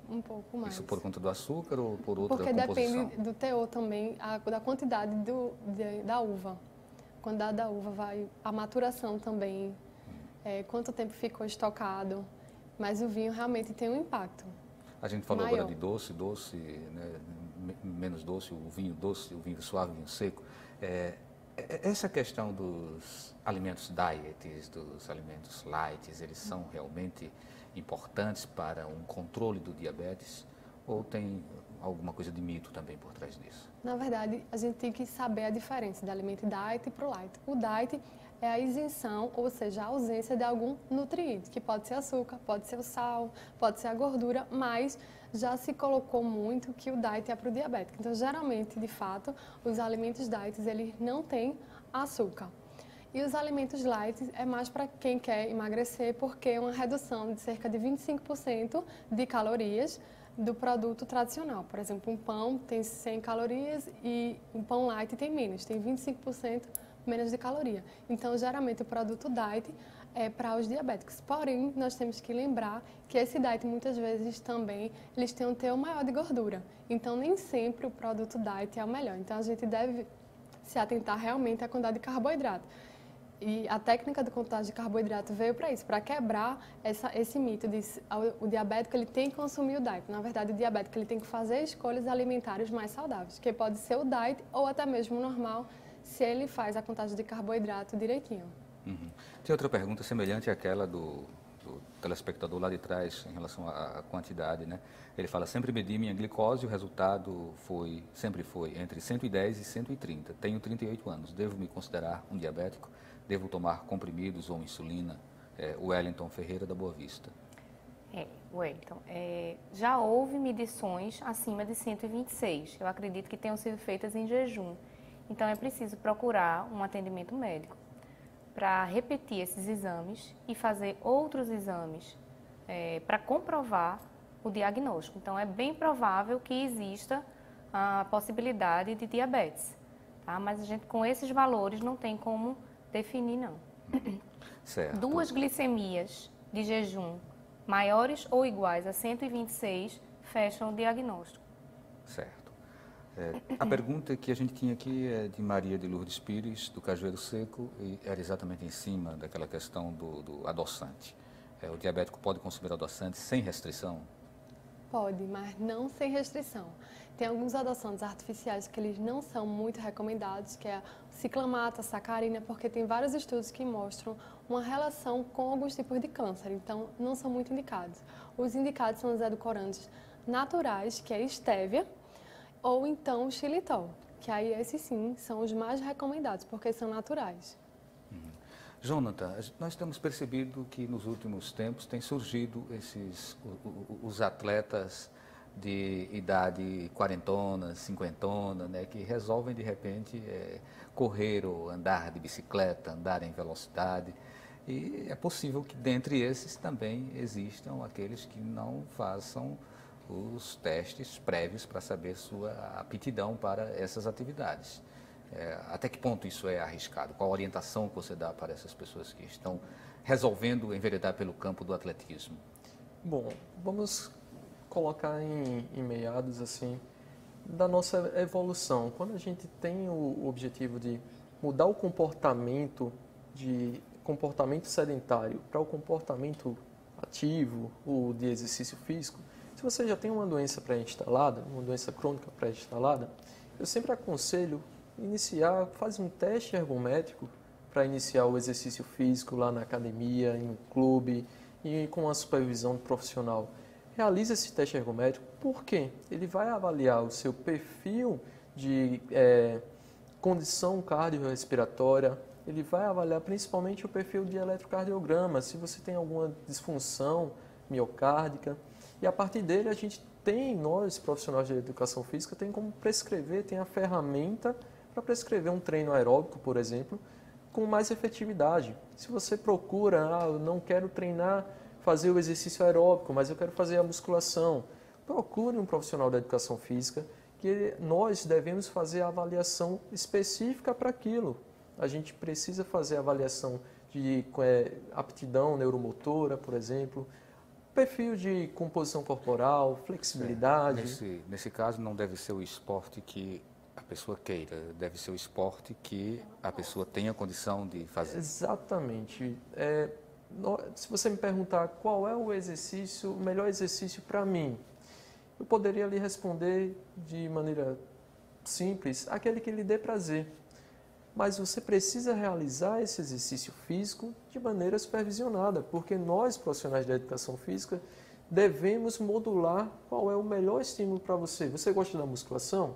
Um pouco mais. Isso por conta do açúcar ou por outra composição? Porque depende do teor também, da quantidade da uva. A quantidade da uva vai, a maturação também, quanto tempo ficou estocado, mas o vinho realmente tem um impacto. A gente falou agora de doce, né, menos doce, o vinho suave, o vinho seco. Essa questão dos alimentos diets, dos alimentos light, eles são realmente importantes para um controle do diabetes ou tem alguma coisa de mito também por trás disso? Na verdade, a gente tem que saber a diferença do alimento diet para o light. O diet é a isenção, ou seja, a ausência de algum nutriente, que pode ser açúcar, pode ser o sal, pode ser a gordura, mas já se colocou muito que o diet é para o diabético. Então, geralmente, de fato, os alimentos diets, eles não têm açúcar. E os alimentos light é mais para quem quer emagrecer, porque é uma redução de cerca de 25% de calorias do produto tradicional. Por exemplo, um pão tem 100 calorias e um pão light tem menos, tem 25% menos de caloria. Então, geralmente, o produto diet é para os diabéticos. Porém, nós temos que lembrar que esse diet, muitas vezes, também, eles têm um teor maior de gordura. Então, nem sempre o produto diet é o melhor. Então, a gente deve se atentar realmente à quantidade de carboidrato. E a técnica de contagem de carboidrato veio para isso, para quebrar esse mito de o diabético ele tem que consumir o diet. Na verdade, o diabético ele tem que fazer escolhas alimentares mais saudáveis, que pode ser o diet ou até mesmo o normal, se ele faz a contagem de carboidrato direitinho. Tem outra pergunta semelhante àquela do telespectador lá de trás em relação à quantidade, né? Ele fala, sempre medi minha glicose, o resultado sempre foi entre 110 e 130. Tenho 38 anos, devo me considerar um diabético? Devo tomar comprimidos ou insulina? Wellington Ferreira, da Boa Vista. Wellington, já houve medições acima de 126. Eu acredito que tenham sido feitas em jejum. Então, é preciso procurar um atendimento médico para repetir esses exames e fazer outros exames para comprovar o diagnóstico. Então, é bem provável que exista a possibilidade de diabetes, tá? Mas a gente, com esses valores, não tem como definir, não. Certo. 2 glicemias de jejum maiores ou iguais a 126 fecham o diagnóstico. Certo. A pergunta que a gente tinha aqui é de Maria de Lourdes Pires, do Cajueiro Seco, e era exatamente em cima daquela questão do adoçante. O diabético pode consumir adoçante sem restrição? Pode, mas não sem restrição. Tem alguns adoçantes artificiais que eles não são muito recomendados, que é a ciclamato, a sacarina, porque tem vários estudos que mostram uma relação com alguns tipos de câncer, então não são muito indicados. Os indicados são os edulcorantes naturais, que é a estévia, ou então o xilitol, que aí esses sim são os mais recomendados, porque são naturais. Jonathan, nós temos percebido que nos últimos tempos têm surgido os atletas de idade quarentona, cinquentona, né, que resolvem de repente correr ou andar de bicicleta, andar em velocidade. E é possível que dentre esses também existam aqueles que não façam os testes prévios para saber sua aptidão para essas atividades. Até que ponto isso é arriscado? Qual a orientação que você dá para essas pessoas que estão resolvendo enveredar pelo campo do atletismo? Bom, vamos colocar em meados assim da nossa evolução. Quando a gente tem o objetivo de mudar o comportamento de comportamento sedentário para o comportamento ativo, ou de exercício físico, se você já tem uma doença pré-instalada, uma doença crônica pré-instalada, eu sempre aconselho faz um teste ergométrico para iniciar o exercício físico lá na academia, em um clube e com a supervisão profissional. Realize esse teste ergométrico, porque ele vai avaliar o seu perfil de condição cardiorrespiratória, ele vai avaliar principalmente o perfil de eletrocardiograma, se você tem alguma disfunção miocárdica, e a partir dele nós profissionais de educação física, tem como prescrever, tem a ferramenta para prescrever um treino aeróbico, por exemplo, com mais efetividade. Se você procura, eu não quero fazer o exercício aeróbico, mas eu quero fazer a musculação, procure um profissional da educação física, que nós devemos fazer a avaliação específica para aquilo. A gente precisa fazer a avaliação de aptidão neuromotora, por exemplo, perfil de composição corporal, flexibilidade. Nesse caso, não deve ser o esporte que a pessoa queira, deve ser o esporte que a pessoa tenha condição de fazer. Exatamente. Se você me perguntar qual é o melhor exercício para mim, eu poderia lhe responder de maneira simples, aquele que lhe dê prazer. Mas você precisa realizar esse exercício físico de maneira supervisionada, porque nós, profissionais da educação física, devemos modular qual é o melhor estímulo para você. Você gosta da musculação?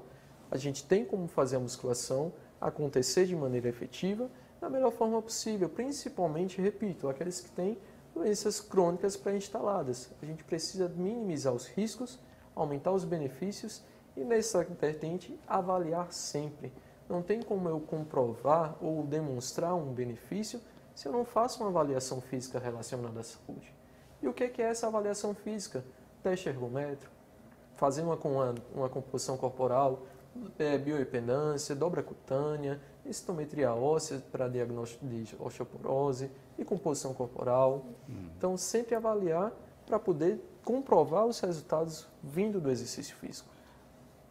A gente tem como fazer a musculação acontecer de maneira efetiva, da melhor forma possível, principalmente, repito, aqueles que têm doenças crônicas pré-instaladas. A gente precisa minimizar os riscos, aumentar os benefícios e, nessa vertente, avaliar sempre. Não tem como eu comprovar ou demonstrar um benefício se eu não faço uma avaliação física relacionada à saúde. E o que é essa avaliação física? Teste ergométrico, fazer uma composição corporal, bioimpedância, dobra cutânea, estometria óssea para diagnóstico de osteoporose e composição corporal. Então, sempre avaliar para poder comprovar os resultados vindo do exercício físico.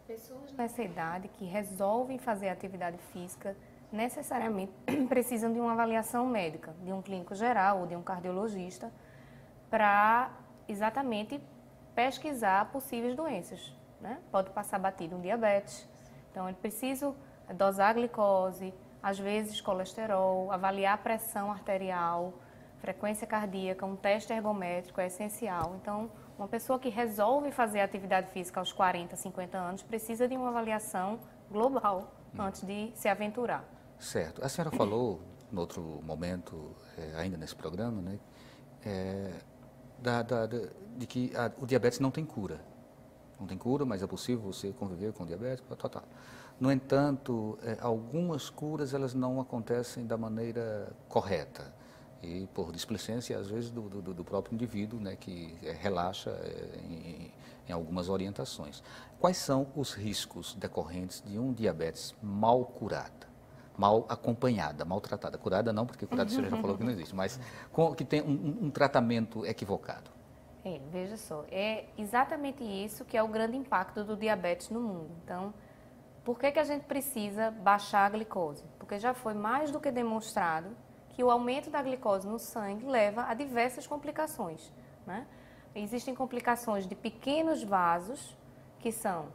Pessoas nessa idade que resolvem fazer atividade física necessariamente precisam de uma avaliação médica, de um clínico geral ou de um cardiologista, para exatamente pesquisar possíveis doenças, né? Pode passar batido um diabetes, então é preciso dosar a glicose, às vezes colesterol, avaliar a pressão arterial, frequência cardíaca, um teste ergométrico é essencial. Então, uma pessoa que resolve fazer atividade física aos 40, 50 anos precisa de uma avaliação global antes de se aventurar. Certo. A senhora falou, em outro momento, ainda nesse programa, né, de que o diabetes não tem cura. Não tem cura, mas é possível você conviver com o diabetes, tal. No entanto, algumas curas elas não acontecem da maneira correta. E por displicência, às vezes, do próprio indivíduo, né, que relaxa em algumas orientações. Quais são os riscos decorrentes de um diabetes mal curada, mal acompanhada, maltratada? Curada não, porque curada você já falou que não existe, mas que tem um tratamento equivocado. Veja só, é exatamente isso que é o grande impacto do diabetes no mundo. Então, por que a gente precisa baixar a glicose? Porque já foi mais do que demonstrado que o aumento da glicose no sangue leva a diversas complicações, né? Existem complicações de pequenos vasos, que são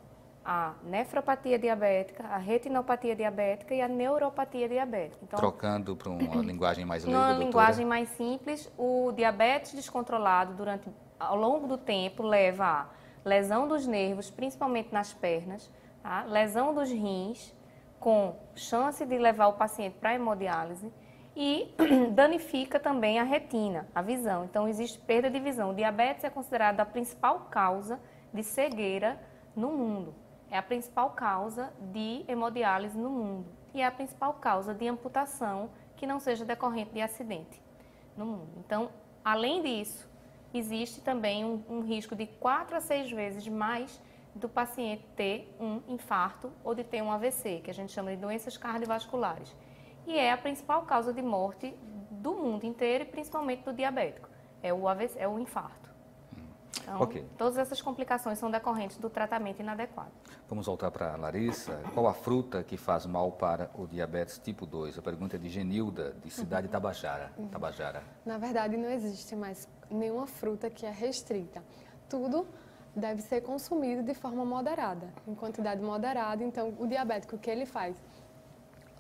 a nefropatia diabética, a retinopatia diabética e a neuropatia diabética. Então, trocando para uma linguagem mais leiga, doutora, linguagem mais simples, o diabetes descontrolado ao longo do tempo leva a lesão dos nervos, principalmente nas pernas, tá? Lesão dos rins, com chance de levar o paciente para a hemodiálise, e danifica também a retina, a visão. Então, existe perda de visão. O diabetes é considerado a principal causa de cegueira no mundo. É a principal causa de hemodiálise no mundo. E é a principal causa de amputação que não seja decorrente de acidente no mundo. Então, além disso, existe também um risco de 4 a 6 vezes mais do paciente ter um infarto ou de ter um AVC, que a gente chama de doenças cardiovasculares. E é a principal causa de morte do mundo inteiro e principalmente do diabético. É o AVC, é o infarto. Então, todas essas complicações são decorrentes do tratamento inadequado. Vamos voltar para a Larissa. Qual a fruta que faz mal para o diabetes tipo 2? A pergunta é de Genilda, de Cidade Tabajara. Na verdade, não existe mais nenhuma fruta que é restrita. Tudo deve ser consumido de forma moderada, em quantidade moderada. Então, o diabético, o que ele faz?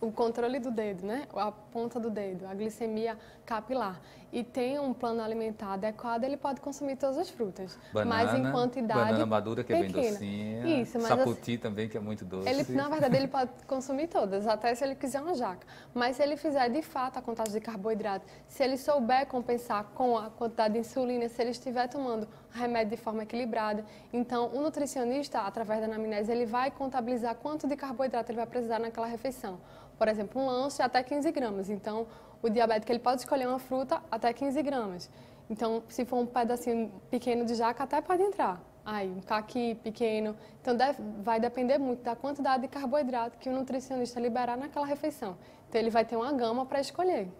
O controle do dedo, né? A ponta do dedo, a glicemia capilar. E tem um plano alimentar adequado, ele pode consumir todas as frutas. Mas em quantidade banana madura, que é pequena. bem docinha. Isso, mas saputi também, que é muito doce. Na verdade, ele pode consumir todas, até se ele quiser uma jaca. Mas se ele fizer, de fato, a contagem de carboidrato, se ele souber compensar com a quantidade de insulina, se ele estiver tomando remédio de forma equilibrada, então o nutricionista, através da anamnese, ele vai contabilizar quanto de carboidrato ele vai precisar naquela refeição. Por exemplo, um lanche até 15 gramas. Então, o diabético ele pode escolher uma fruta até 15 gramas. Então, se for um pedacinho pequeno de jaca, até pode entrar. Aí, um caqui pequeno. Então, vai depender muito da quantidade de carboidrato que o nutricionista liberar naquela refeição. Então, ele vai ter uma gama para escolher.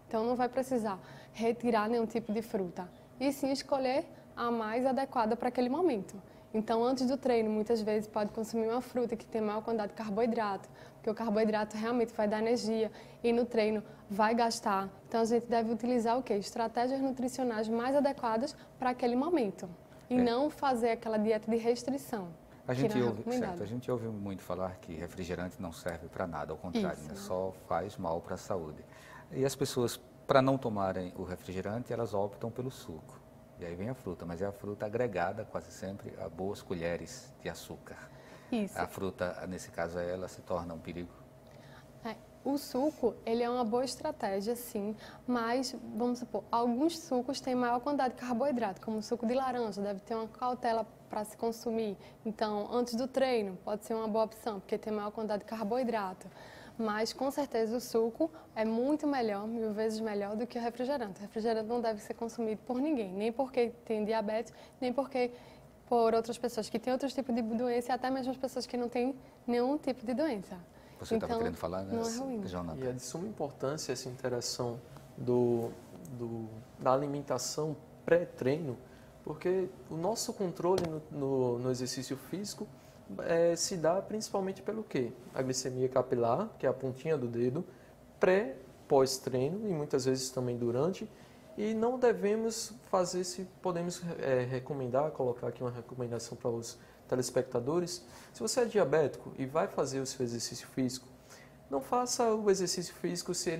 Então, não vai precisar retirar nenhum tipo de fruta. E sim escolher a mais adequada para aquele momento. Então, antes do treino, muitas vezes pode consumir uma fruta que tem maior quantidade de carboidrato, porque o carboidrato realmente vai dar energia e no treino vai gastar. Então, a gente deve utilizar o quê? Estratégias nutricionais mais adequadas para aquele momento e não fazer aquela dieta de restrição. A gente ouve muito falar que refrigerante não serve para nada, ao contrário, né? Só faz mal para a saúde. E as pessoas, para não tomarem o refrigerante, elas optam pelo suco. E aí vem a fruta, mas é a fruta agregada quase sempre a boas colheres de açúcar. Isso. A fruta, nesse caso, ela se torna um perigo. O suco, ele é uma boa estratégia, sim, mas, vamos supor, alguns sucos têm maior quantidade de carboidrato, como o suco de laranja, deve ter uma cautela para se consumir. Então, antes do treino, pode ser uma boa opção, porque tem maior quantidade de carboidrato. Mas, com certeza, o suco é muito melhor, 1000 vezes melhor do que o refrigerante. O refrigerante não deve ser consumido por ninguém, nem porque tem diabetes, nem porque por outras pessoas que têm outros tipos de doença e até mesmo as pessoas que não têm nenhum tipo de doença. Você estava querendo falar, né? Não é ruim. Jonathan. E é de suma importância essa interação da alimentação pré-treino, porque o nosso controle no exercício físico se dá principalmente pelo quê? A glicemia capilar, que é a pontinha do dedo, pós-treino e muitas vezes também durante. E não devemos fazer, se podemos recomendar, colocar aqui uma recomendação para os telespectadores, se você é diabético e vai fazer o seu exercício físico, Não faça o exercício físico se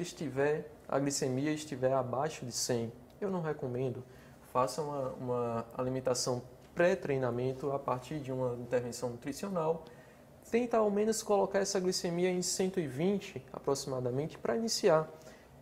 a glicemia estiver abaixo de 100. Eu não recomendo. Faça uma alimentação pré-treinamento a partir de uma intervenção nutricional. Tenta ao menos colocar essa glicemia em 120 aproximadamente para iniciar.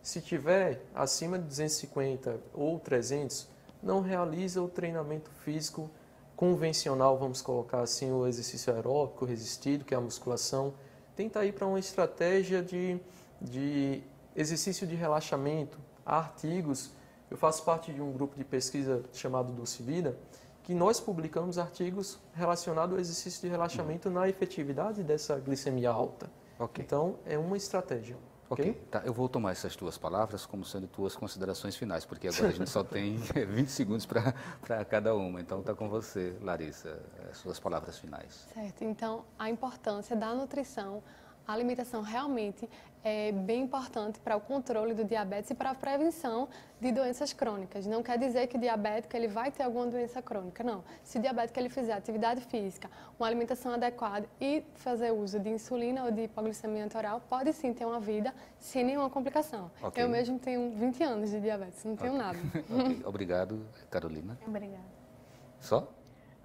Se tiver acima de 250 ou 300, não realiza o treinamento físico convencional, vamos colocar assim, o exercício aeróbico resistido, que é a musculação. Tenta ir para uma estratégia de exercício de relaxamento. Há artigos, eu faço parte de um grupo de pesquisa chamado Dulce Vida, que nós publicamos artigos relacionados ao exercício de relaxamento na efetividade dessa glicemia alta. Ok. Então, é uma estratégia. Ok, tá, eu vou tomar essas tuas palavras como sendo tuas considerações finais, porque agora a gente só tem 20 segundos para cada uma. Então, está com você, Larissa, as suas palavras finais. Certo, então a importância da nutrição, a alimentação realmente é bem importante para o controle do diabetes e para a prevenção de doenças crônicas. Não quer dizer que o diabético ele vai ter alguma doença crônica, não. Se o diabético ele fizer atividade física, uma alimentação adequada e fazer uso de insulina ou de hipoglicemia oral, pode sim ter uma vida sem nenhuma complicação. Okay. Eu mesmo tenho 20 anos de diabetes, não tenho nada. Okay. Obrigado, Carolina. Obrigada. Só?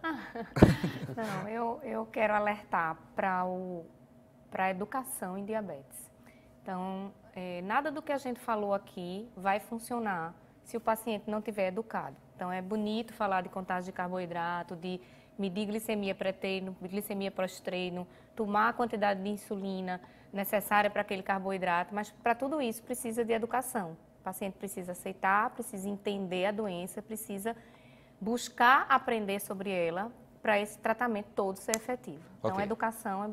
Não, eu quero alertar para a educação em diabetes. Então, nada do que a gente falou aqui vai funcionar se o paciente não tiver educado. Então, é bonito falar de contagem de carboidrato, de medir glicemia pré-treino, glicemia pós-treino, tomar a quantidade de insulina necessária para aquele carboidrato, mas para tudo isso precisa de educação. O paciente precisa aceitar, precisa entender a doença, precisa buscar aprender sobre ela para esse tratamento todo ser efetivo. Então, Okay. a educação é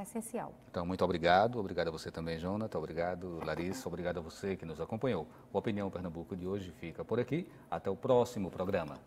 essencial. Então, muito obrigado. Obrigado a você também, Jonathan. Obrigado, Larissa. Obrigado a você que nos acompanhou. O Opinião Pernambuco de hoje fica por aqui. Até o próximo programa.